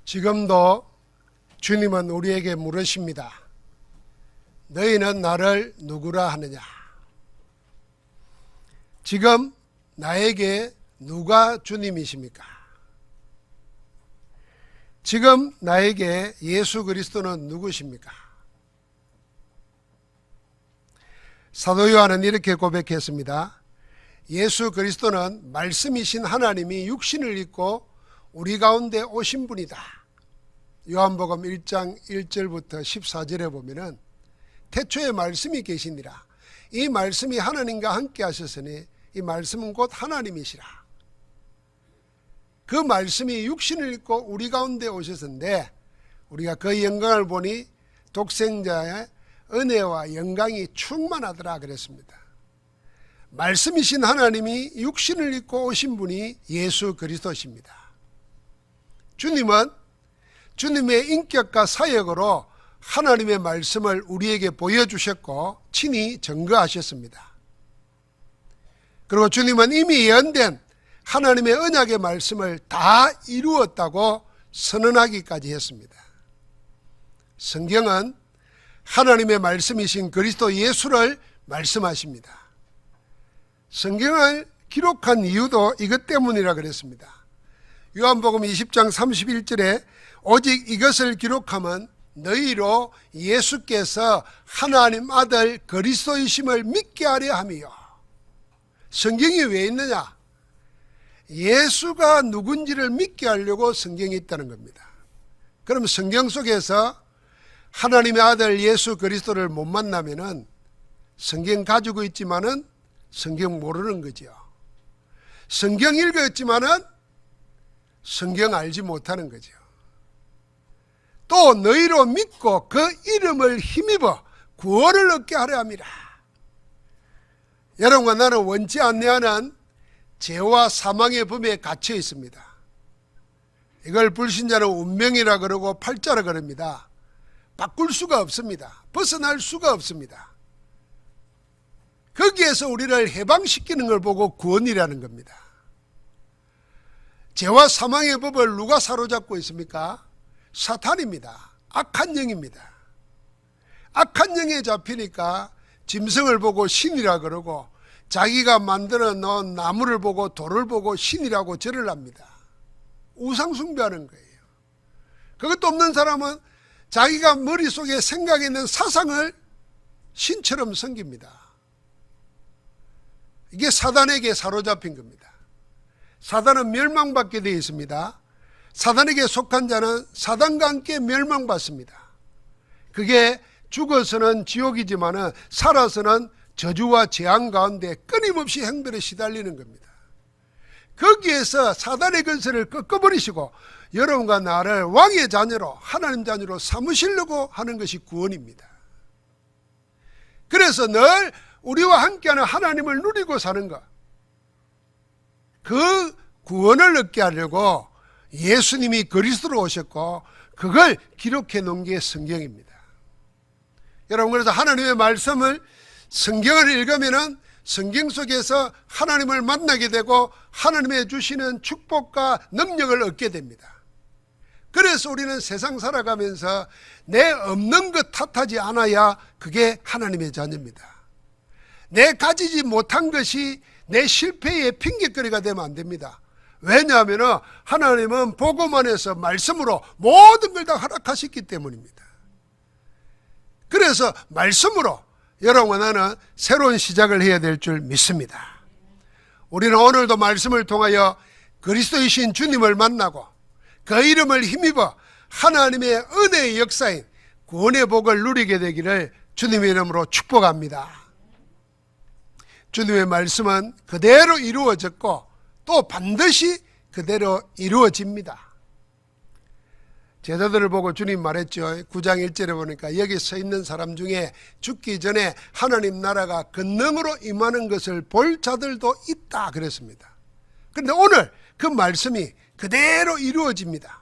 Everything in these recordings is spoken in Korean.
지금도 주님은 우리에게 물으십니다. 너희는 나를 누구라 하느냐? 지금 나에게 누가 주님이십니까? 지금 나에게 예수 그리스도는 누구십니까? 사도 요한은 이렇게 고백했습니다. 예수 그리스도는 말씀이신 하나님이 육신을 입고 우리 가운데 오신 분이다. 요한복음 1장 1절부터 14절에 보면은 태초에 말씀이 계시니라. 이 말씀이 하나님과 함께 하셨으니 이 말씀은 곧 하나님이시라. 그 말씀이 육신을 입고 우리 가운데 오셨는데 우리가 그 영광을 보니 독생자의 은혜와 영광이 충만하더라 그랬습니다. 말씀이신 하나님이 육신을 입고 오신 분이 예수 그리스도십니다. 주님은 주님의 인격과 사역으로 하나님의 말씀을 우리에게 보여주셨고 친히 증거하셨습니다. 그리고 주님은 이미 예언된 하나님의 언약의 말씀을 다 이루었다고 선언하기까지 했습니다. 성경은 하나님의 말씀이신 그리스도 예수를 말씀하십니다. 성경을 기록한 이유도 이것 때문이라 그랬습니다. 요한복음 20장 31절에 오직 이것을 기록하면 너희로 예수께서 하나님 아들 그리스도이심을 믿게 하려 함이요. 성경이 왜 있느냐? 예수가 누군지를 믿게 하려고 성경이 있다는 겁니다. 그럼 성경 속에서 하나님의 아들 예수 그리스도를 못 만나면은 성경 가지고 있지만은 성경 모르는 거죠. 성경 읽었지만은 성경 알지 못하는 거죠. 또 너희로 믿고 그 이름을 힘입어 구원을 얻게 하려 함이라. 여러분과 나는 원치 않냐는 죄와 사망의 범위에 갇혀 있습니다. 이걸 불신자는 운명이라 그러고 팔자라 그럽니다. 바꿀 수가 없습니다. 벗어날 수가 없습니다. 거기에서 우리를 해방시키는 걸 보고 구원이라는 겁니다. 죄와 사망의 법을 누가 사로잡고 있습니까? 사탄입니다. 악한 영입니다. 악한 영에 잡히니까 짐승을 보고 신이라 그러고 자기가 만들어 놓은 나무를 보고 돌을 보고 신이라고 절을 합니다. 우상 숭배하는 거예요. 그것도 없는 사람은 자기가 머릿속에 생각해 있는 사상을 신처럼 섬깁니다. 이게 사단에게 사로잡힌 겁니다. 사단은 멸망받게 되어 있습니다. 사단에게 속한 자는 사단과 함께 멸망받습니다. 그게 죽어서는 지옥이지만 살아서는 저주와 재앙 가운데 끊임없이 행별에 시달리는 겁니다. 거기에서 사단의 근세를 꺾어버리시고 여러분과 나를 왕의 자녀로 하나님 자녀로 삼으시려고 하는 것이 구원입니다. 그래서 늘 우리와 함께하는 하나님을 누리고 사는 것, 그 구원을 얻게 하려고 예수님이 그리스도로 오셨고 그걸 기록해 놓은 게 성경입니다. 여러분, 그래서 하나님의 말씀을 성경을 읽으면은 성경 속에서 하나님을 만나게 되고 하나님의 주시는 축복과 능력을 얻게 됩니다. 그래서 우리는 세상 살아가면서 내 없는 것 탓하지 않아야 그게 하나님의 자녀입니다. 내 가지지 못한 것이 내 실패의 핑계거리가 되면 안 됩니다. 왜냐하면 하나님은 복음 안에서 말씀으로 모든 걸 다 허락하셨기 때문입니다. 그래서 말씀으로 여러분과 나는 새로운 시작을 해야 될 줄 믿습니다. 우리는 오늘도 말씀을 통하여 그리스도이신 주님을 만나고 그 이름을 힘입어 하나님의 은혜의 역사인 구원의 복을 누리게 되기를 주님의 이름으로 축복합니다. 주님의 말씀은 그대로 이루어졌고 또 반드시 그대로 이루어집니다. 제자들을 보고 주님 말했죠. 9장 1절에 보니까 여기 서 있는 사람 중에 죽기 전에 하나님 나라가 권능으로 임하는 것을 볼 자들도 있다 그랬습니다. 그런데 오늘 그 말씀이 그대로 이루어집니다.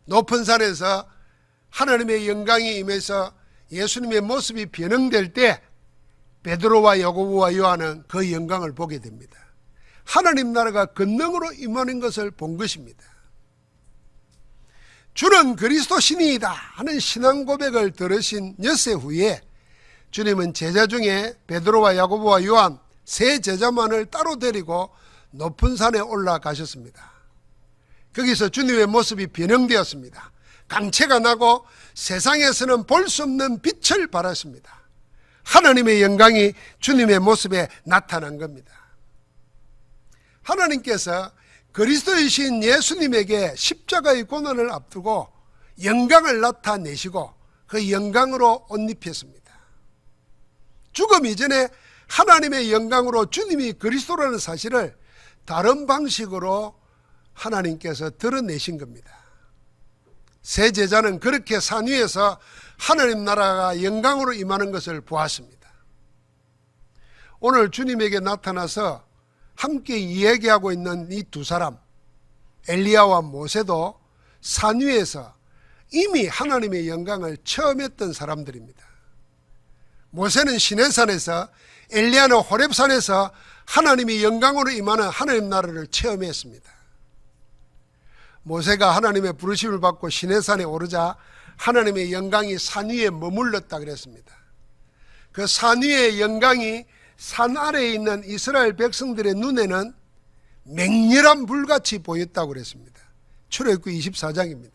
높은 산에서 하나님의 영광이 임해서 예수님의 모습이 변형될 때 베드로와 야고보와 요한은 그 영광을 보게 됩니다. 하나님 나라가 권능으로 임하는 것을 본 것입니다. 주는 그리스도 신이다 하는 신앙 고백을 들으신 엿새 후에 주님은 제자 중에 베드로와 야고보와 요한 세 제자만을 따로 데리고 높은 산에 올라가셨습니다. 거기서 주님의 모습이 변형되었습니다. 강체가 나고 세상에서는 볼 수 없는 빛을 발했습니다. 하나님의 영광이 주님의 모습에 나타난 겁니다. 하나님께서 그리스도이신 예수님에게 십자가의 고난을 앞두고 영광을 나타내시고 그 영광으로 옷 입혔습니다. 죽음 이전에 하나님의 영광으로 주님이 그리스도라는 사실을 다른 방식으로 하나님께서 드러내신 겁니다. 세 제자는 그렇게 산 위에서 하나님 나라가 영광으로 임하는 것을 보았습니다. 오늘 주님에게 나타나서 함께 이야기하고 있는 이 두 사람, 엘리야와 모세도 산 위에서 이미 하나님의 영광을 체험했던 사람들입니다. 모세는 시내산에서, 엘리야는 호렙산에서 하나님의 영광으로 임하는 하나님 나라를 체험했습니다. 모세가 하나님의 부르심을 받고 시내산에 오르자 하나님의 영광이 산 위에 머물렀다 그랬습니다. 그 산 위의 영광이 산 아래에 있는 이스라엘 백성들의 눈에는 맹렬한 불같이 보였다고 그랬습니다. 출애굽기 24장입니다.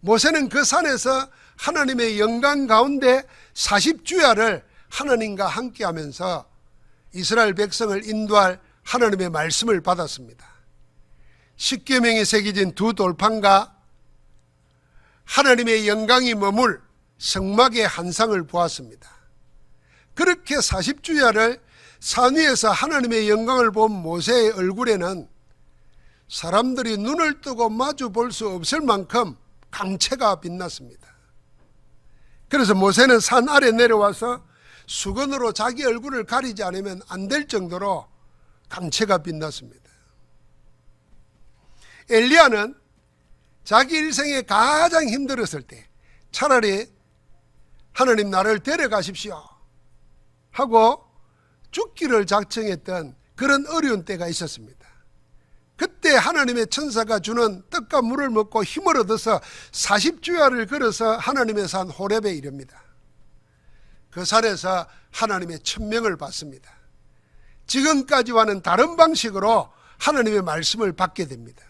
모세는 그 산에서 하나님의 영광 가운데 40주야를 하나님과 함께하면서 이스라엘 백성을 인도할 하나님의 말씀을 받았습니다. 십계명이 새겨진 두 돌판과 하나님의 영광이 머물 성막의 한상을 보았습니다. 그렇게 40주야를 산 위에서 하나님의 영광을 본 모세의 얼굴에는 사람들이 눈을 뜨고 마주 볼 수 없을 만큼 강체가 빛났습니다. 그래서 모세는 산 아래 내려와서 수건으로 자기 얼굴을 가리지 않으면 안 될 정도로 강체가 빛났습니다. 엘리야는 자기 일생에 가장 힘들었을 때 차라리 하나님 나를 데려가십시오 하고 죽기를 작정했던 그런 어려운 때가 있었습니다. 그때 하나님의 천사가 주는 떡과 물을 먹고 힘을 얻어서 40주야를 걸어서 하나님의 산 호렙에 이릅니다. 그 산에서 하나님의 천명을 받습니다. 지금까지와는 다른 방식으로 하나님의 말씀을 받게 됩니다.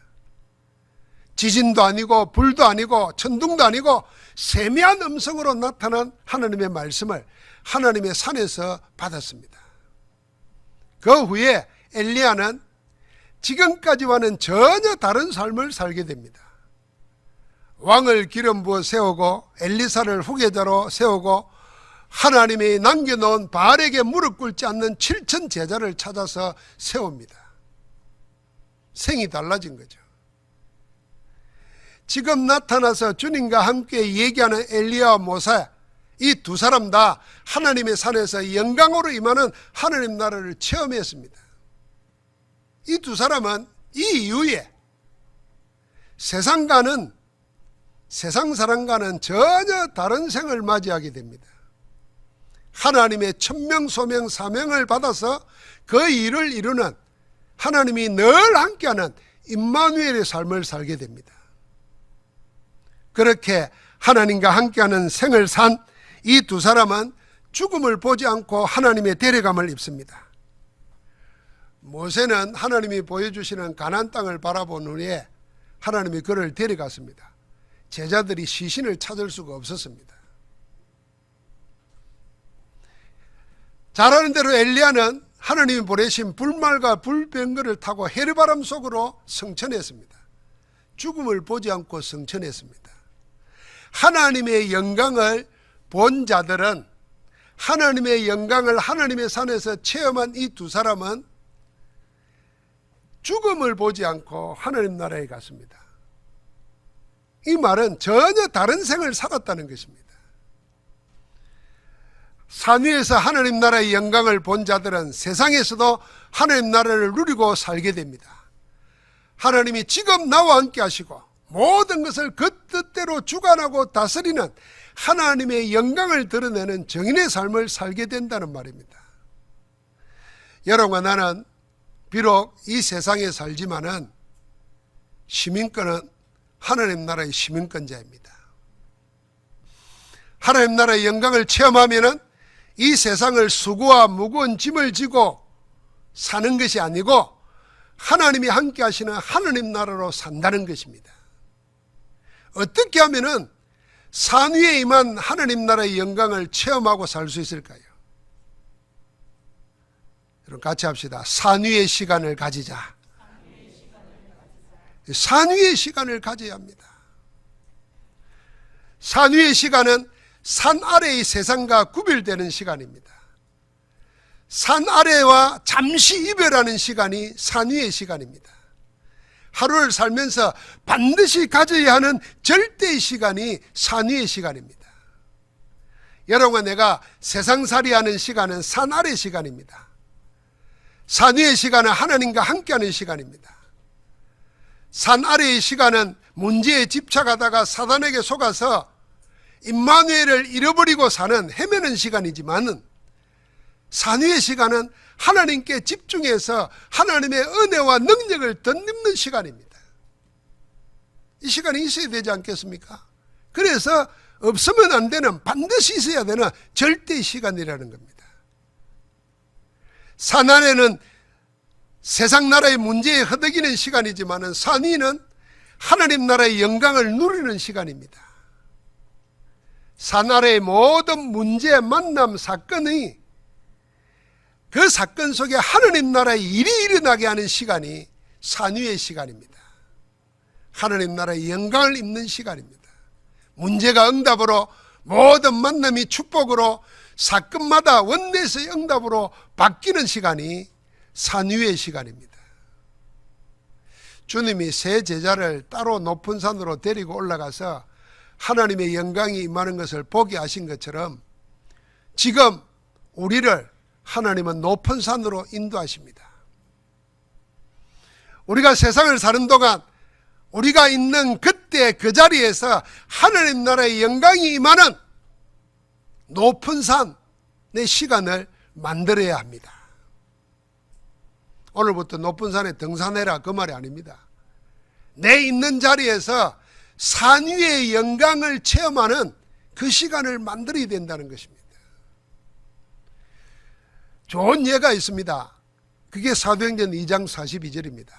지진도 아니고 불도 아니고 천둥도 아니고 세미한 음성으로 나타난 하나님의 말씀을 하나님의 산에서 받았습니다. 그 후에 엘리야는 지금까지와는 전혀 다른 삶을 살게 됩니다. 왕을 기름 부어 세우고 엘리사를 후계자로 세우고 하나님이 남겨놓은 바알에게 무릎 꿇지 않는 7천 제자를 찾아서 세웁니다. 생이 달라진 거죠. 지금 나타나서 주님과 함께 얘기하는 엘리야와 모세, 이 두 사람 다 하나님의 산에서 영광으로 임하는 하나님 나라를 체험했습니다. 이 두 사람은 이 이후에 세상 사람과는 전혀 다른 생을 맞이하게 됩니다. 하나님의 천명, 소명, 사명을 받아서 그 일을 이루는 하나님이 늘 함께하는 임마누엘의 삶을 살게 됩니다. 그렇게 하나님과 함께하는 생을 산 이 두 사람은 죽음을 보지 않고 하나님의 데려감을 입습니다. 모세는 하나님이 보여주시는 가나안 땅을 바라본 후에 하나님이 그를 데려갔습니다. 제자들이 시신을 찾을 수가 없었습니다. 잘 아는 대로 엘리야는 하나님이 보내신 불말과 불병거를 타고 해류바람 속으로 성천했습니다. 죽음을 보지 않고 성천했습니다. 하나님의 영광을 본 자들은, 하나님의 영광을 하나님의 산에서 체험한 이 두 사람은 죽음을 보지 않고 하나님 나라에 갔습니다. 이 말은 전혀 다른 생을 살았다는 것입니다. 산 위에서 하나님 나라의 영광을 본 자들은 세상에서도 하나님 나라를 누리고 살게 됩니다. 하나님이 지금 나와 함께 하시고 모든 것을 그 뜻대로 주관하고 다스리는 하나님의 영광을 드러내는 정인의 삶을 살게 된다는 말입니다. 여러분과 나는 비록 이 세상에 살지만은 시민권은 하나님 나라의 시민권자입니다. 하나님 나라의 영광을 체험하면은 이 세상을 수고와 무거운 짐을 지고 사는 것이 아니고 하나님이 함께 하시는 하나님 나라로 산다는 것입니다. 어떻게 하면은 산 위에 임한 하나님 나라의 영광을 체험하고 살 수 있을까요? 여러분 같이 합시다. 산 위의 시간을 가지자. 산 위의 시간을 가져야 합니다. 산 위의 시간은 산 아래의 세상과 구별되는 시간입니다. 산 아래와 잠시 이별하는 시간이 산 위의 시간입니다. 하루를 살면서 반드시 가져야 하는 절대의 시간이 산 위의 시간입니다. 여러분과 내가 세상살이하는 시간은 산 아래 시간입니다. 산 위의 시간은 하나님과 함께하는 시간입니다. 산 아래의 시간은 문제에 집착하다가 사단에게 속아서 임마누엘을 잃어버리고 사는 헤매는 시간이지만 산 위의 시간은 하나님께 집중해서 하나님의 은혜와 능력을 덧입는 시간입니다. 이 시간이 있어야 되지 않겠습니까? 그래서 없으면 안 되는, 반드시 있어야 되는 절대의 시간이라는 겁니다. 산 아래는 세상 나라의 문제에 허덕이는 시간이지만 산 위는 하나님 나라의 영광을 누리는 시간입니다. 산 아래의 모든 문제, 만남, 사건이 그 사건 속에 하나님 나라의 일이 일어나게 하는 시간이 산 위의 시간입니다. 하나님 나라의 영광을 입는 시간입니다. 문제가 응답으로, 모든 만남이 축복으로, 사건마다 원내에서의 응답으로 바뀌는 시간이 산 위의 시간입니다. 주님이 세 제자를 따로 높은 산으로 데리고 올라가서 하나님의 영광이 임하는 것을 보게 하신 것처럼 지금 우리를 하나님은 높은 산으로 인도하십니다. 우리가 세상을 사는 동안 우리가 있는 그때 그 자리에서 하나님 나라의 영광이 임하는 높은 산의 시간을 만들어야 합니다. 오늘부터 높은 산에 등산해라 그 말이 아닙니다. 내 있는 자리에서 산 위의 영광을 체험하는 그 시간을 만들어야 된다는 것입니다. 좋은 예가 있습니다. 그게 사도행전 2장 42절입니다.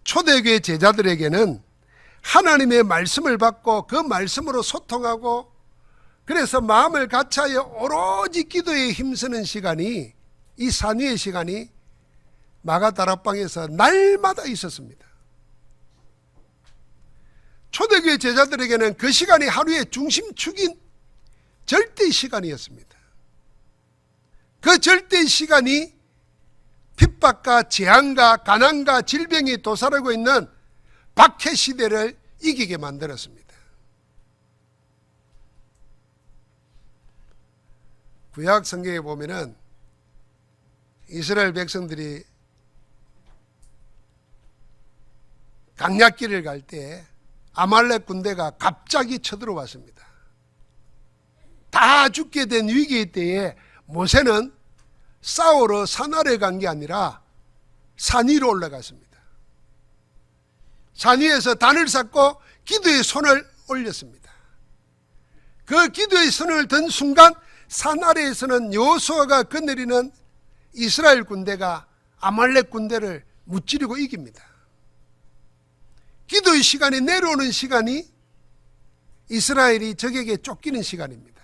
초대교회 제자들에게는 하나님의 말씀을 받고 그 말씀으로 소통하고 그래서 마음을 같이하여 오로지 기도에 힘쓰는 시간이, 이 산 위의 시간이 마가다락방에서 날마다 있었습니다. 초대교회 제자들에게는 그 시간이 하루의 중심축인 절대의 시간이었습니다. 그 절대의 시간이 핍박과 재앙과 가난과 질병이 도사리고 있는 박해 시대를 이기게 만들었습니다. 구약 성경에 보면은 이스라엘 백성들이 강약길을 갈 때 아말렉 군대가 갑자기 쳐들어왔습니다. 다 죽게 된 위기의 때에 모세는 싸우러 산 아래 간 게 아니라 산 위로 올라갔습니다. 산 위에서 단을 쌓고 기도의 손을 올렸습니다. 그 기도의 손을 든 순간 산 아래에서는 여호수아가 거느리는 이스라엘 군대가 아말렉 군대를 무찌르고 이깁니다. 기도의 시간이 내려오는 시간이 이스라엘이 적에게 쫓기는 시간입니다.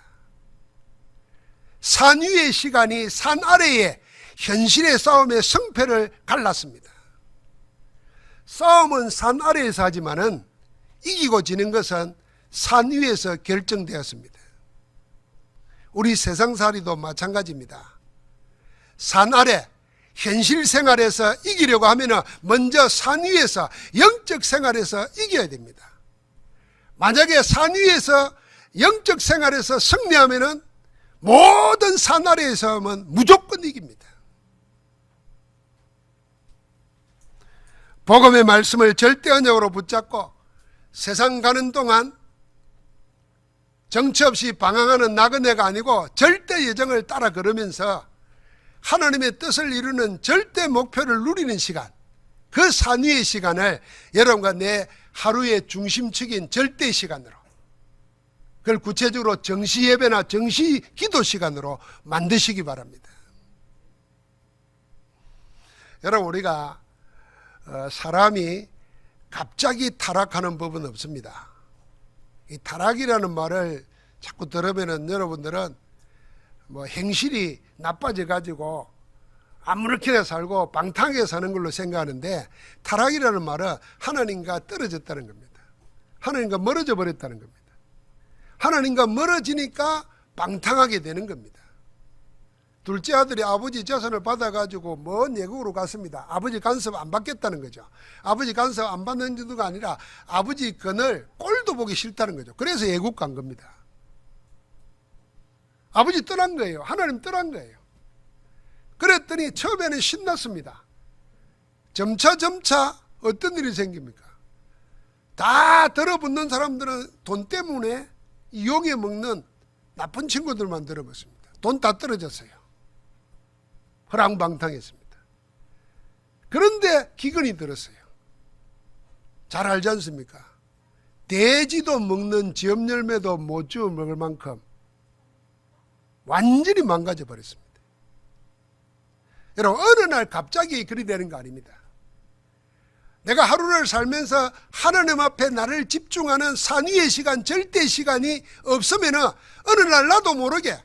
산 위의 시간이 산 아래의 현실의 싸움의 승패를 갈랐습니다. 싸움은 산 아래에서 하지만은 이기고 지는 것은 산 위에서 결정되었습니다. 우리 세상살이도 마찬가지입니다. 산 아래 현실 생활에서 이기려고 하면 먼저 산 위에서 영적 생활에서 이겨야 됩니다. 만약에 산 위에서 영적 생활에서 승리하면 모든 산 아래에서 하면 무조건 이깁니다. 복음의 말씀을 절대 언약으로 붙잡고 세상 가는 동안 정처 없이 방황하는 나그네가 아니고 절대 예정을 따라 걸으면서 하나님의 뜻을 이루는 절대 목표를 누리는 시간, 그 산 위의 시간을 여러분과 내 하루의 중심축인 절대 시간으로, 그걸 구체적으로 정시 예배나 정시 기도 시간으로 만드시기 바랍니다. 여러분, 우리가 사람이 갑자기 타락하는 법은 없습니다. 이 타락이라는 말을 자꾸 들으면은 여러분들은 뭐 행실이 나빠져 가지고 아무렇게나 살고 방탕하게 사는 걸로 생각하는데, 타락이라는 말은 하나님과 떨어졌다는 겁니다. 하나님과 멀어져 버렸다는 겁니다. 하나님과 멀어지니까 방탕하게 되는 겁니다. 둘째 아들이 아버지 재산을 받아가지고 먼 외국으로 갔습니다. 아버지 간섭 안 받겠다는 거죠. 아버지 간섭 안 받는 정도가 아니라 아버지 건을 꼴도 보기 싫다는 거죠. 그래서 외국 간 겁니다. 아버지 떠난 거예요. 하나님 떠난 거예요. 그랬더니 처음에는 신났습니다. 점차 어떤 일이 생깁니까? 다 들어붙는 사람들은 돈 때문에 이용해 먹는 나쁜 친구들만 들어붙습니다. 돈 다 떨어졌어요. 허랑방탕했습니다. 그런데 기근이 들었어요. 잘 알지 않습니까? 돼지도 먹는 지엽열매도 못 주워 먹을 만큼 완전히 망가져 버렸습니다. 여러분, 어느 날 갑자기 그리 되는 거 아닙니다. 내가 하루를 살면서 하나님 앞에 나를 집중하는 산위의 시간, 절대 시간이 없으면 어느 날 나도 모르게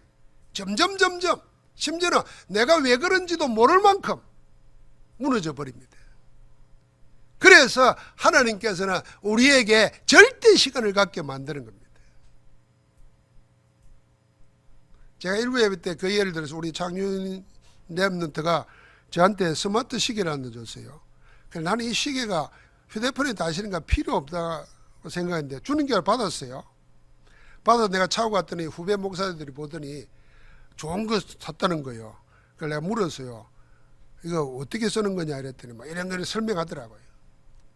점점 심지어는 내가 왜 그런지도 모를 만큼 무너져 버립니다. 그래서 하나님께서는 우리에게 절대 시간을 갖게 만드는 겁니다. 제가 일부 예배 때 그 예를 들어서 우리 장윤 랩런트가 저한테 스마트 시계를 하나 줬어요. 그래서 나는 이 시계가 휴대폰에 다시는가 필요 없다고 생각했는데 주는 게 받았어요. 받아서 내가 차고 갔더니 후배 목사들이 보더니 좋은 거 샀다는 거예요. 그래서 내가 물었어요. 이거 어떻게 쓰는 거냐 이랬더니 막 이런 거를 설명하더라고요.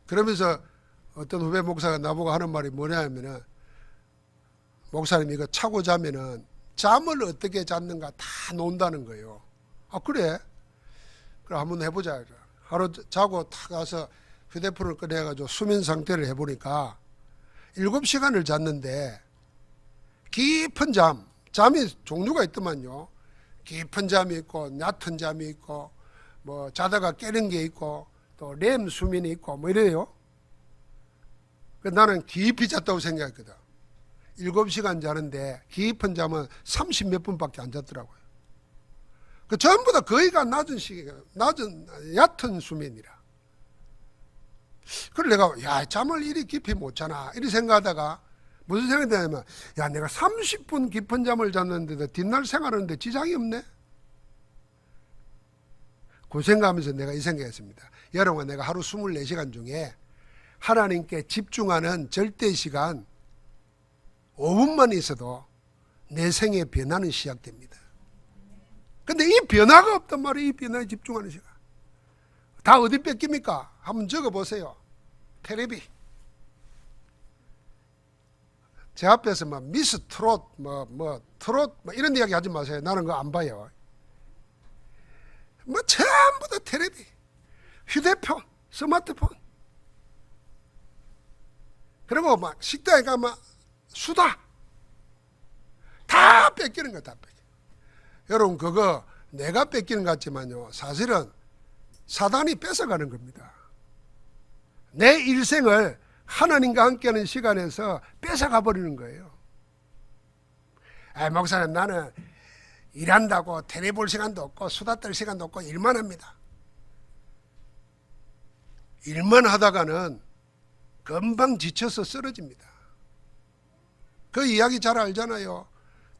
그러면서 어떤 후배 목사가 나보고 하는 말이 뭐냐면은, 목사님 이거 차고 자면은 잠을 어떻게 잤는가 다 논다는 거예요. 아, 그래? 그럼 한번 해보자. 하루 자고 탁 가서 휴대폰을 꺼내가지고 수면 상태를 해보니까 7시간을 잤는데 깊은 잠이 종류가 있더만요. 깊은 잠이 있고 얕은 잠이 있고 뭐 자다가 깨는 게 있고 또 렘 수면이 있고 뭐 이래요. 나는 깊이 잤다고 생각했거든. 7시간 자는데 깊은 잠은 30몇 분밖에 안 잤더라고요. 그 전부 다 거의가 낮은 얕은 수면이라. 그래 내가 야, 잠을 이리 깊이 못 자나 이리 생각하다가 무슨 생각이 드냐면, 야, 내가 30분 깊은 잠을 잤는데도 뒷날 생활하는데 지장이 없네. 그 생각하면서 내가 이 생각했습니다. 여러분, 내가 하루 24시간 중에 하나님께 집중하는 절대 시간 5분만 있어도 내 생의 변화는 시작됩니다. 근데 이 변화가 없단 말이에요. 이 변화에 집중하는 시간. 다 어디 뺏깁니까? 한번 적어보세요. 텔레비. 제 앞에서 막 미스 트롯, 트롯, 이런 이야기 하지 마세요. 나는 그거 안 봐요. 전부 다 텔레비, 휴대폰, 스마트폰. 그리고 막 식당에 가면 수다. 다 뺏기는 거야, 다 뺏겨. 여러분, 그거 내가 뺏기는 것 같지만요, 사실은 사단이 뺏어가는 겁니다. 내 일생을 하나님과 함께하는 시간에서 뺏어가 버리는 거예요. 목사님, 나는 일한다고 텔레비 볼 시간도 없고 수다 떨 시간도 없고 일만 합니다. 일만 하다가는 금방 지쳐서 쓰러집니다. 그 이야기 잘 알잖아요.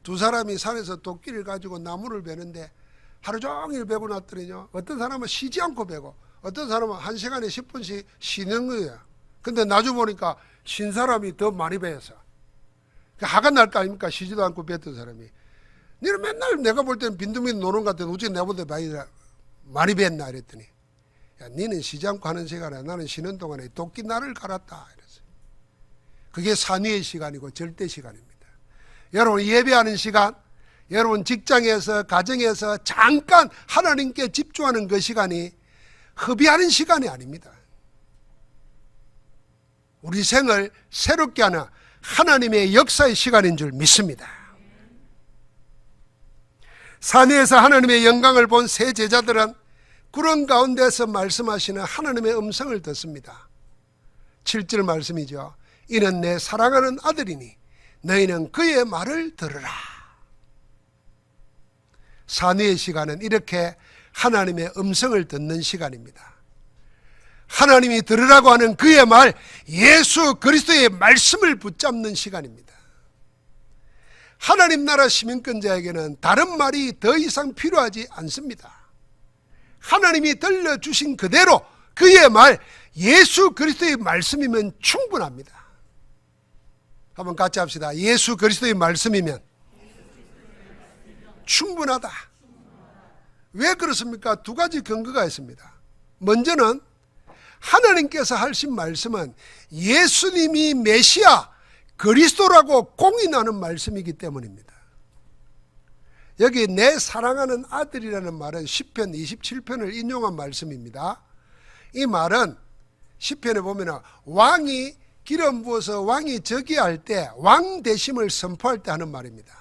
두 사람이 산에서 도끼를 가지고 나무를 베는데 하루 종일 베고 났더니요, 어떤 사람은 쉬지 않고 베고 어떤 사람은 1시간에 10분씩 쉬는 거예요. 근데 나중 보니까 쉰 사람이 더 많이 배워서 화가 날 거 아닙니까? 쉬지도 않고 뱉던 사람이. 너는 맨날 내가 볼 때는 빈둥빈둥 노는 것 같아. 어째 내보다 많이 뱉나 이랬더니, 야, 너는 쉬지 않고 하는 시간에 나는 쉬는 동안에 도끼 나를 갈았다 이랬어요. 그게 산위의 시간이고 절대 시간입니다. 여러분, 예배하는 시간, 여러분 직장에서 가정에서 잠깐 하나님께 집중하는 그 시간이 허비하는 시간이 아닙니다. 우리 생을 새롭게 하는 하나님의 역사의 시간인 줄 믿습니다. 산 위에서 하나님의 영광을 본 세 제자들은 구름 가운데서 말씀하시는 하나님의 음성을 듣습니다. 7절 말씀이죠. 이는 내 사랑하는 아들이니 너희는 그의 말을 들으라. 산 위의 시간은 이렇게 하나님의 음성을 듣는 시간입니다. 하나님이 들으라고 하는 그의 말, 예수 그리스도의 말씀을 붙잡는 시간입니다. 하나님 나라 시민권자에게는 다른 말이 더 이상 필요하지 않습니다. 하나님이 들려주신 그대로 그의 말, 예수 그리스도의 말씀이면 충분합니다. 한번 같이 합시다. 예수 그리스도의 말씀이면 충분하다. 왜 그렇습니까? 두 가지 근거가 있습니다. 먼저는 하나님께서 하신 말씀은 예수님이 메시아 그리스도라고 공인하는 말씀이기 때문입니다. 여기 내 사랑하는 아들이라는 말은 시편 27편을 인용한 말씀입니다. 이 말은 시편에 보면 왕이 기름 부어서 왕이 즉위할 때 왕 되심을 선포할 때 하는 말입니다.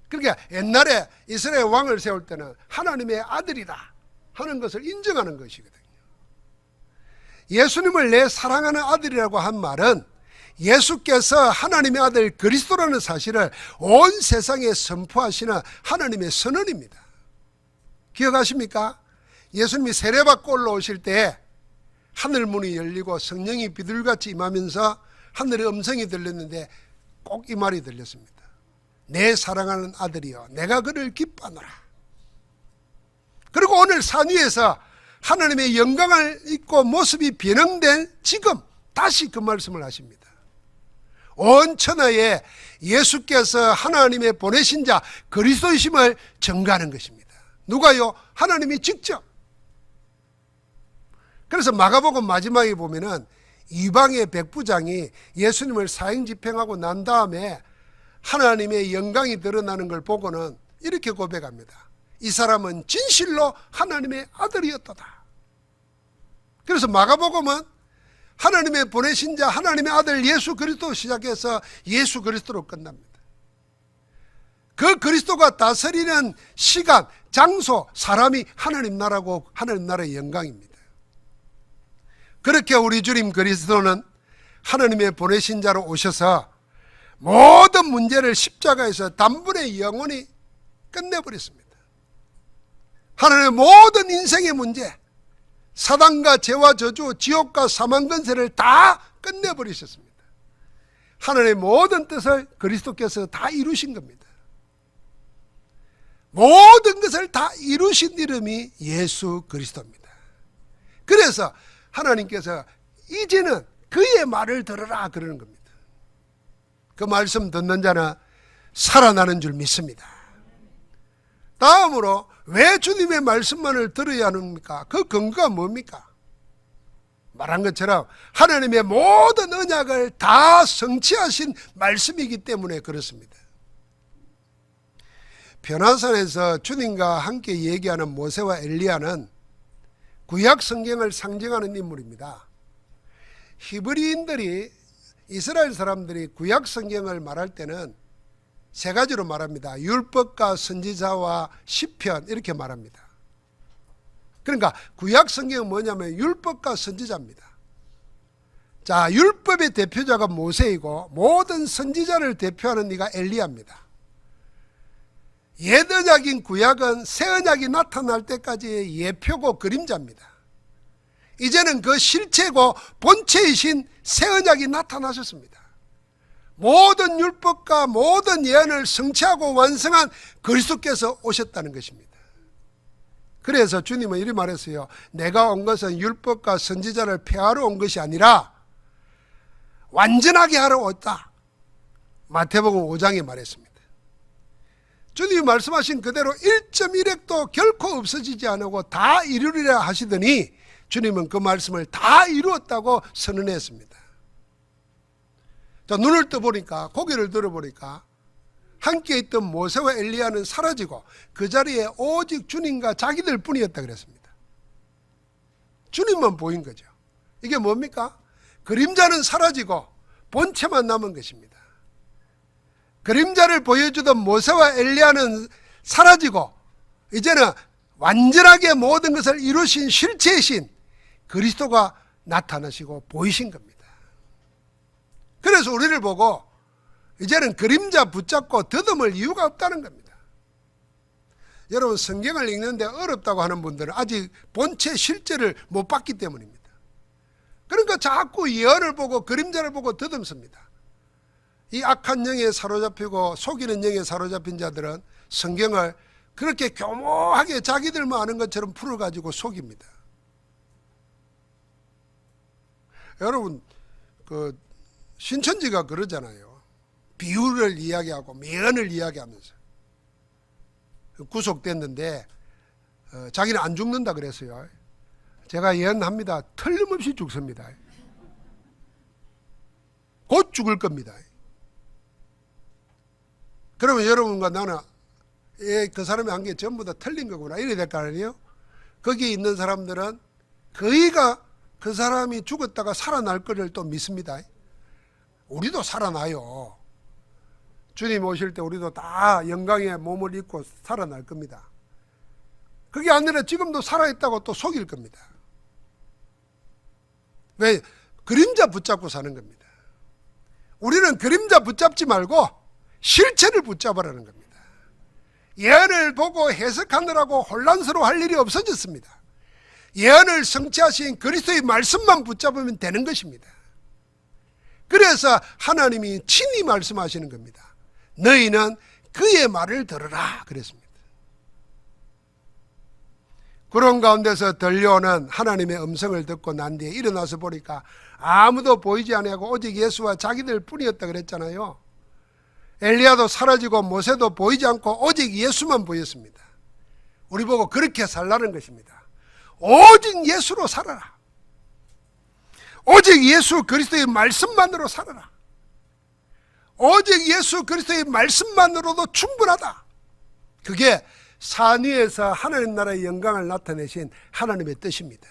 그러니까 옛날에 이스라엘 왕을 세울 때는 하나님의 아들이다 하는 것을 인정하는 것이거든요. 예수님을 내 사랑하는 아들이라고 한 말은 예수께서 하나님의 아들 그리스도라는 사실을 온 세상에 선포하시는 하나님의 선언입니다. 기억하십니까? 예수님이 세례받고 올라오실 때 하늘 문이 열리고 성령이 비둘기같이 임하면서 하늘의 음성이 들렸는데 꼭 이 말이 들렸습니다. 내 사랑하는 아들이여 내가 그를 기뻐하노라. 그리고 오늘 산 위에서 하나님의 영광을 입고 모습이 변형된 지금 다시 그 말씀을 하십니다. 온 천하에 예수께서 하나님의 보내신 자 그리스도이심을 증거하는 것입니다. 누가요? 하나님이 직접. 그래서 마가복음 마지막에 보면은 이방의 백부장이 예수님을 사형 집행하고 난 다음에 하나님의 영광이 드러나는 걸 보고는 이렇게 고백합니다. 이 사람은 진실로 하나님의 아들이었도다. 그래서 마가복음은 하나님의 보내신 자 하나님의 아들 예수 그리스도 시작해서 예수 그리스도로 끝납니다. 그 그리스도가 다스리는 시간, 장소, 사람이 하나님 나라고 하나님 나라의 영광입니다. 그렇게 우리 주님 그리스도는 하나님의 보내신 자로 오셔서 모든 문제를 십자가에서 단번에 영원히 끝내버렸습니다. 하나님의 모든 인생의 문제, 사단과 죄와 저주, 지옥과 사망 권세를 다 끝내버리셨습니다. 하나님의 모든 뜻을 그리스도께서 다 이루신 겁니다. 모든 것을 다 이루신 이름이 예수 그리스도입니다. 그래서 하나님께서 이제는 그의 말을 들으라 그러는 겁니다. 그 말씀 듣는 자는 살아나는 줄 믿습니다. 다음으로 왜 주님의 말씀만을 들어야 합니까? 그 근거가 뭡니까? 말한 것처럼 하나님의 모든 언약을 다 성취하신 말씀이기 때문에 그렇습니다. 변화산에서 주님과 함께 얘기하는 모세와 엘리야는 구약 성경을 상징하는 인물입니다. 히브리인들이 이스라엘 사람들이 구약 성경을 말할 때는 세 가지로 말합니다. 율법과 선지자와 시편 이렇게 말합니다. 그러니까 구약 성경은 뭐냐면 율법과 선지자입니다. 자, 율법의 대표자가 모세이고 모든 선지자를 대표하는 이가 엘리야입니다. 옛 언약인 구약은 새 언약이 나타날 때까지의 예표고 그림자입니다. 이제는 그 실체고 본체이신 새 언약이 나타나셨습니다. 모든 율법과 모든 예언을 성취하고 완성한 그리스도께서 오셨다는 것입니다. 그래서 주님은 이렇게 말했어요. 내가 온 것은 율법과 선지자를 폐하러 온 것이 아니라 완전하게 하러 왔다. 마태복음 5장에 말했습니다. 주님이 말씀하신 그대로 1.1획도 결코 없어지지 않고 다 이루리라 하시더니 주님은 그 말씀을 다 이루었다고 선언했습니다. 자, 눈을 떠보니까, 고개를 들어보니까 함께 있던 모세와 엘리야는 사라지고 그 자리에 오직 주님과 자기들 뿐이었다 그랬습니다. 주님만 보인 거죠. 이게 뭡니까? 그림자는 사라지고 본체만 남은 것입니다. 그림자를 보여주던 모세와 엘리야는 사라지고 이제는 완전하게 모든 것을 이루신 실체이신 그리스도가 나타나시고 보이신 겁니다. 그래서 우리를 보고 이제는 그림자 붙잡고 더듬을 이유가 없다는 겁니다. 여러분, 성경을 읽는데 어렵다고 하는 분들은 아직 본체 실제를 못 봤기 때문입니다. 그러니까 자꾸 예언을 보고 그림자를 보고 더듬습니다. 이 악한 영에 사로잡히고 속이는 영에 사로잡힌 자들은 성경을 그렇게 교모하게 자기들만 아는 것처럼 풀어가지고 속입니다. 여러분, 그 신천지가 그러잖아요. 비유를 이야기하고 예언을 이야기하면서 구속됐는데 자기는 안 죽는다 그랬어요. 제가 예언합니다. 틀림없이 죽습니다. 곧 죽을 겁니다. 그러면 여러분과 나는 그 사람이 한 게 전부 다 틀린 거구나 이래야 될 거 아니에요? 거기에 있는 사람들은 거의가 그 사람이 죽었다가 살아날 거를 또 믿습니다. 우리도 살아나요. 주님 오실 때 우리도 다 영광의 몸을 입고 살아날 겁니다. 그게 아니라 지금도 살아있다고 또 속일 겁니다. 왜? 그림자 붙잡고 사는 겁니다. 우리는 그림자 붙잡지 말고 실체를 붙잡으라는 겁니다. 예언을 보고 해석하느라고 혼란스러워할 일이 없어졌습니다. 예언을 성취하신 그리스도의 말씀만 붙잡으면 되는 것입니다. 그래서 하나님이 친히 말씀하시는 겁니다. 너희는 그의 말을 들으라 그랬습니다. 그런 가운데서 들려오는 하나님의 음성을 듣고 난 뒤에 일어나서 보니까 아무도 보이지 아니하고 오직 예수와 자기들 뿐이었다 그랬잖아요. 엘리야도 사라지고 모세도 보이지 않고 오직 예수만 보였습니다. 우리 보고 그렇게 살라는 것입니다. 오직 예수로 살아라. 오직 예수 그리스도의 말씀만으로 살아라. 오직 예수 그리스도의 말씀만으로도 충분하다. 그게 산 위에서 하나님 나라의 영광을 나타내신 하나님의 뜻입니다.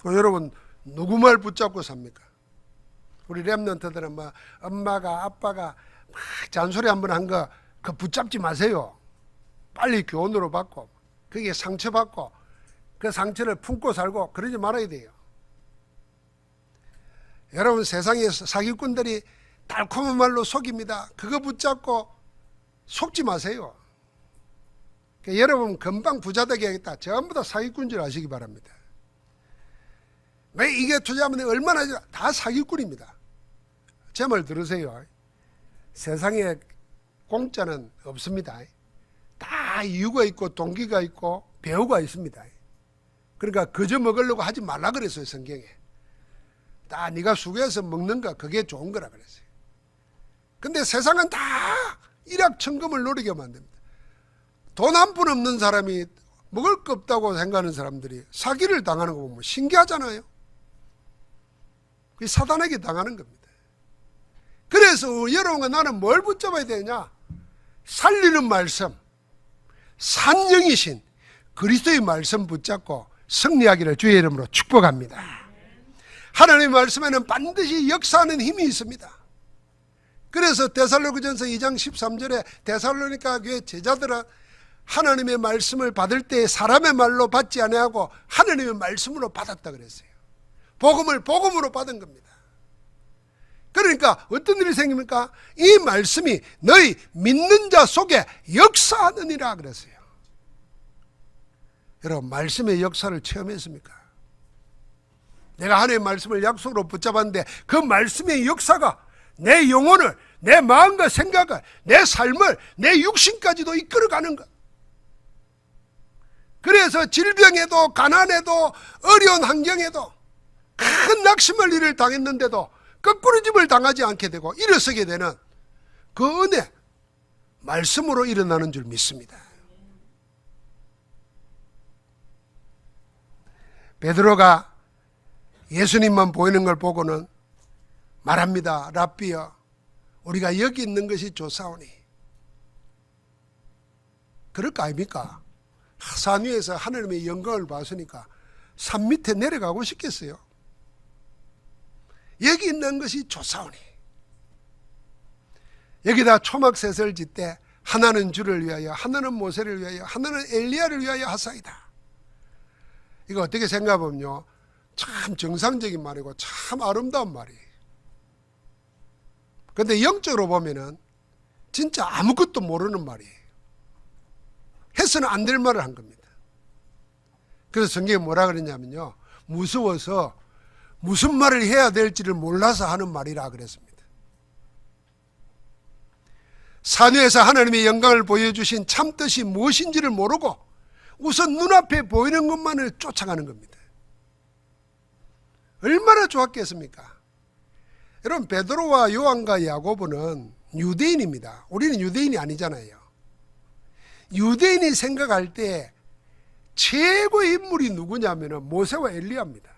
여러분, 누구 말 붙잡고 삽니까? 우리 렘넌트들은 뭐 엄마가 아빠가 막 잔소리 한번 한 거 그 붙잡지 마세요. 빨리 교훈으로 받고 그게 상처받고 그 상처를 품고 살고 그러지 말아야 돼요. 여러분, 세상에 사기꾼들이 달콤한 말로 속입니다. 그거 붙잡고 속지 마세요. 여러분, 금방 부자 되겠다. 전부 다 사기꾼인 줄 아시기 바랍니다. 왜 이게 투자하면 얼마나 다 사기꾼입니다. 제 말 들으세요. 세상에 공짜는 없습니다. 다 이유가 있고 동기가 있고 배우가 있습니다. 그러니까 그저 먹으려고 하지 말라 그랬어요, 성경에. 다 네가 수고해서 먹는 거 그게 좋은 거라 그랬어요. 근데 세상은 다 일확천금을 노리게 만듭니다. 돈 한 푼 없는 사람이 먹을 거 없다고 생각하는 사람들이 사기를 당하는 거 보면 신기하잖아요. 그게 사단에게 당하는 겁니다. 그래서 여러분과 나는 뭘 붙잡아야 되냐? 살리는 말씀, 산영이신 그리스도의 말씀 붙잡고 승리하기를 주의 이름으로 축복합니다. 하나님의 말씀에는 반드시 역사하는 힘이 있습니다. 그래서 데살로니가전서 2장 13절에 데살로니가 교회 제자들은 하나님의 말씀을 받을 때 사람의 말로 받지 아니하고 하나님의 말씀으로 받았다 그랬어요. 복음을 복음으로 받은 겁니다. 그러니까 어떤 일이 생깁니까? 이 말씀이 너희 믿는 자 속에 역사하느니라 그랬어요. 여러분, 말씀의 역사를 체험했습니까? 내가 하나님의 말씀을 약속으로 붙잡았는데 그 말씀의 역사가 내 영혼을, 내 마음과 생각을, 내 삶을, 내 육신까지도 이끌어가는 것. 그래서 질병에도 가난에도 어려운 환경에도 큰 낙심을 일을 당했는데도 거꾸로짐을 당하지 않게 되고 일어서게 되는 그 은혜, 말씀으로 일어나는 줄 믿습니다. 베드로가 예수님만 보이는 걸 보고는 말합니다. 랍비여, 우리가 여기 있는 것이 좋사오니. 그럴 거 아닙니까? 산 위에서 하나님의 영광을 봤으니까 산 밑에 내려가고 싶겠어요? 여기 있는 것이 좋사오니. 여기다 초막셋을 짓되 하나는 주를 위하여, 하나는 모세를 위하여, 하나는 엘리야를 위하여 하사이다. 이거 어떻게 생각하면요, 참 정상적인 말이고 참 아름다운 말이에요. 그런데 영적으로 보면은 진짜 아무것도 모르는 말이에요. 해서는 안 될 말을 한 겁니다. 그래서 성경에 뭐라 그랬냐면요, 무서워서 무슨 말을 해야 될지를 몰라서 하는 말이라 그랬습니다. 산 위에서 하나님의 영광을 보여주신 참뜻이 무엇인지를 모르고 우선 눈앞에 보이는 것만을 쫓아가는 겁니다. 얼마나 좋았겠습니까? 여러분, 베드로와 요한과 야고보는 유대인입니다. 우리는 유대인이 아니잖아요. 유대인이 생각할 때 최고의 인물이 누구냐면 모세와 엘리야입니다.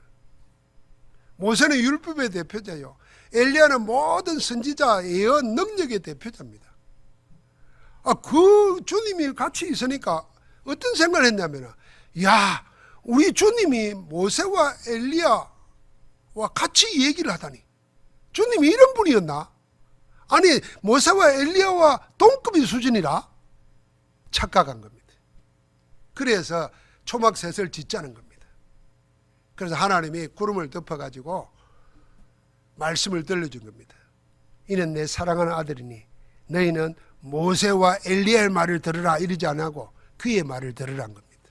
모세는 율법의 대표자요, 엘리야는 모든 선지자 예언 능력의 대표자입니다. 그 주님이 같이 있으니까 어떤 생각을 했냐면, 야, 우리 주님이 모세와 엘리야와 같이 얘기를 하다니, 주님이 이런 분이었나? 아니, 모세와 엘리야와 동급의 수준이라 착각한 겁니다. 그래서 초막셋을 짓자는 겁니다. 그래서 하나님이 구름을 덮어가지고 말씀을 들려준 겁니다. 이는 내 사랑하는 아들이니 너희는 모세와 엘리야의 말을 들으라 이러지 않고 그의 말을 들으라는 겁니다.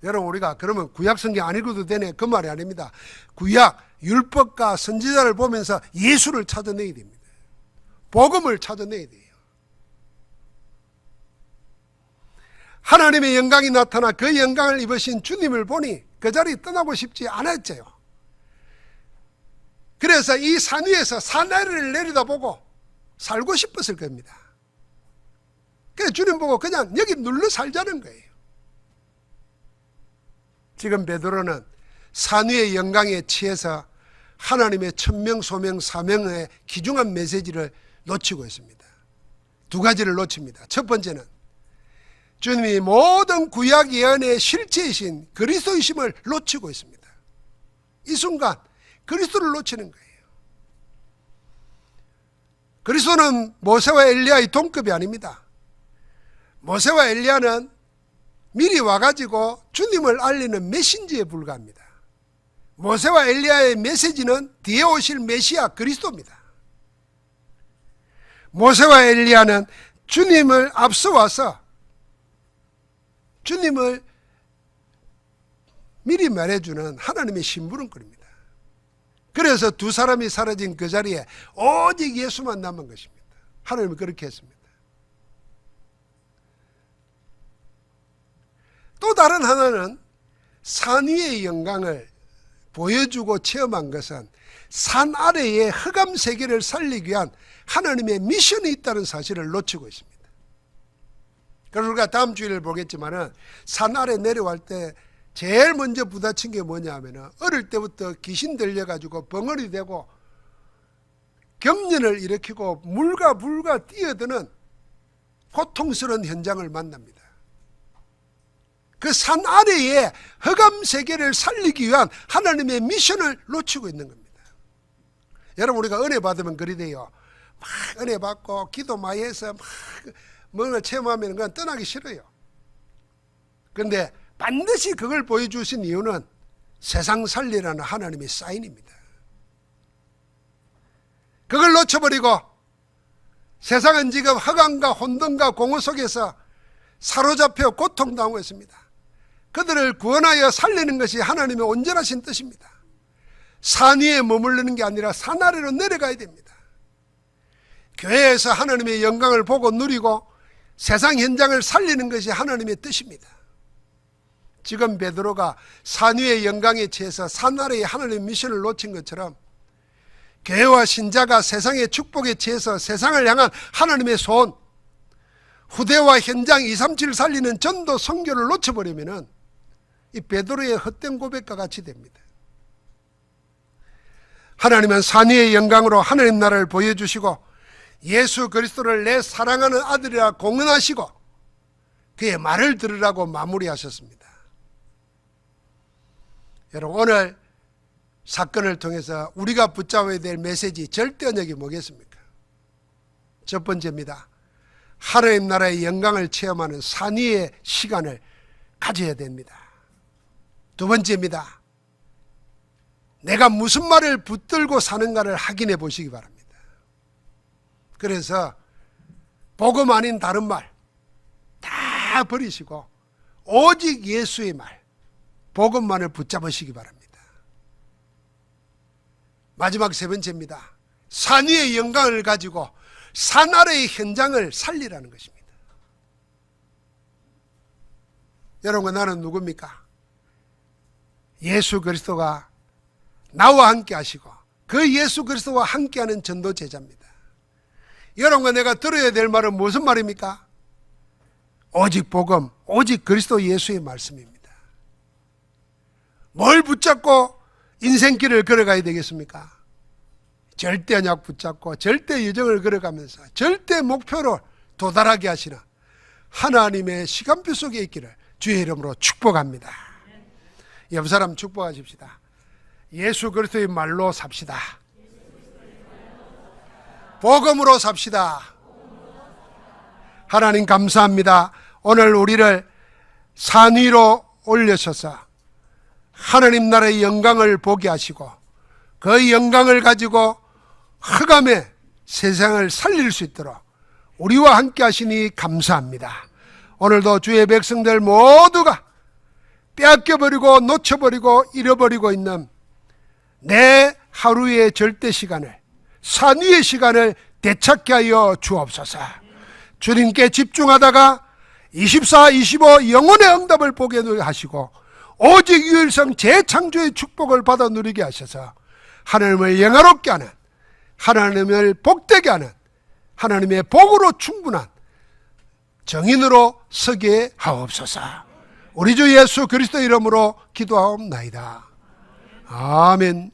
여러분, 우리가 그러면 구약 성경 안 읽어도 되네, 그 말이 아닙니다. 구약 율법과 선지자를 보면서 예수를 찾아내야 됩니다. 복음을 찾아내야 돼요. 하나님의 영광이 나타나 그 영광을 입으신 주님을 보니 그 자리 떠나고 싶지 않았죠. 그래서 이 산 위에서 산 아래를 내려다보고 살고 싶었을 겁니다. 그래서 주님 보고 그냥 여기 눌러 살자는 거예요. 지금 베드로는 산 위의 영광에 취해서 하나님의 천명, 소명, 사명의 귀중한 메시지를 놓치고 있습니다. 두 가지를 놓칩니다. 첫 번째는 주님이 모든 구약 예언의 실체이신 그리스도이심을 놓치고 있습니다. 이 순간 그리스도를 놓치는 거예요. 그리스도는 모세와 엘리야의 동급이 아닙니다. 모세와 엘리야는 미리 와가지고 주님을 알리는 메신저에 불과합니다. 모세와 엘리야의 메시지는 뒤에 오실 메시아 그리스도입니다. 모세와 엘리야는 주님을 앞서와서 주님을 미리 말해주는 하나님의 심부름꾼입니다. 그래서 두 사람이 사라진 그 자리에 오직 예수만 남은 것입니다. 하나님은 그렇게 했습니다. 또 다른 하나는 산 위의 영광을 보여주고 체험한 것은 산 아래의 흑암 세계를 살리기 위한 하나님의 미션이 있다는 사실을 놓치고 있습니다. 그래서 우리가 다음 주일을 보겠지만은 산 아래 내려갈 때 제일 먼저 부딪힌 게 뭐냐 하면은 어릴 때부터 귀신 들려가지고 벙어리 되고 경련을 일으키고 물과 불과 뛰어드는 고통스러운 현장을 만납니다. 그 산 아래에 흑암 세계를 살리기 위한 하나님의 미션을 놓치고 있는 겁니다. 여러분, 우리가 은혜 받으면 그리 돼요. 막 은혜 받고 기도 많이 해서 막 뭔가 체험하면 그건 떠나기 싫어요. 그런데 반드시 그걸 보여주신 이유는 세상 살리라는 하나님의 사인입니다. 그걸 놓쳐버리고 세상은 지금 흑암과 혼돈과 공허 속에서 사로잡혀 고통당하고 있습니다. 그들을 구원하여 살리는 것이 하나님의 온전하신 뜻입니다. 산 위에 머무르는 게 아니라 산 아래로 내려가야 됩니다. 교회에서 하나님의 영광을 보고 누리고 세상 현장을 살리는 것이 하나님의 뜻입니다. 지금 베드로가 산 위의 영광에 취해서 산 아래의 하나님의 미션을 놓친 것처럼 교회와 신자가 세상의 축복에 취해서 세상을 향한 하나님의 소원, 후대와 현장 237 살리는 전도 선교를 놓쳐버리면 이 베드로의 헛된 고백과 같이 됩니다. 하나님은 산 위의 영광으로 하나님 나라를 보여주시고 예수 그리스도를 내 사랑하는 아들이라 공언하시고 그의 말을 들으라고 마무리하셨습니다. 여러분, 오늘 사건을 통해서 우리가 붙잡아야 될 메시지 절대언역이 뭐겠습니까? 첫 번째입니다. 하나님 나라의 영광을 체험하는 산위의 시간을 가져야 됩니다. 두 번째입니다. 내가 무슨 말을 붙들고 사는가를 확인해 보시기 바랍니다. 그래서 복음 아닌 다른 말 다 버리시고 오직 예수의 말, 복음만을 붙잡으시기 바랍니다. 마지막 세 번째입니다. 산 위의 영광을 가지고 산 아래의 현장을 살리라는 것입니다. 여러분, 나는 누굽니까? 예수 그리스도가 나와 함께 하시고 그 예수 그리스도와 함께하는 전도 제자입니다. 여러분과 내가 들어야 될 말은 무슨 말입니까? 오직 복음, 오직 그리스도 예수의 말씀입니다. 뭘 붙잡고 인생길을 걸어가야 되겠습니까? 절대 언약 붙잡고 절대 여정을 걸어가면서 절대 목표로 도달하게 하시는 하나님의 시간표 속에 있기를 주의 이름으로 축복합니다. 옆 사람 축복하십시다. 예수 그리스도의 말로 삽시다. 복음으로 삽시다. 하나님 감사합니다. 오늘 우리를 산 위로 올려셔서 하나님 나라의 영광을 보게 하시고 그 영광을 가지고 흑암의 세상을 살릴 수 있도록 우리와 함께 하시니 감사합니다. 오늘도 주의 백성들 모두가 빼앗겨버리고 놓쳐버리고 잃어버리고 있는 내 하루의 절대 시간을, 산 위의 시간을 되찾게 하여 주옵소서. 주님께 집중하다가 24, 25 영혼의 응답을 보게 하시고 오직 유일성 재창조의 축복을 받아 누리게 하셔서 하나님을 영화롭게 하는, 하나님을 복되게 하는, 하나님의 복으로 충분한 정인으로 서게 하옵소서. 우리 주 예수 그리스도 이름으로 기도하옵나이다. 아멘.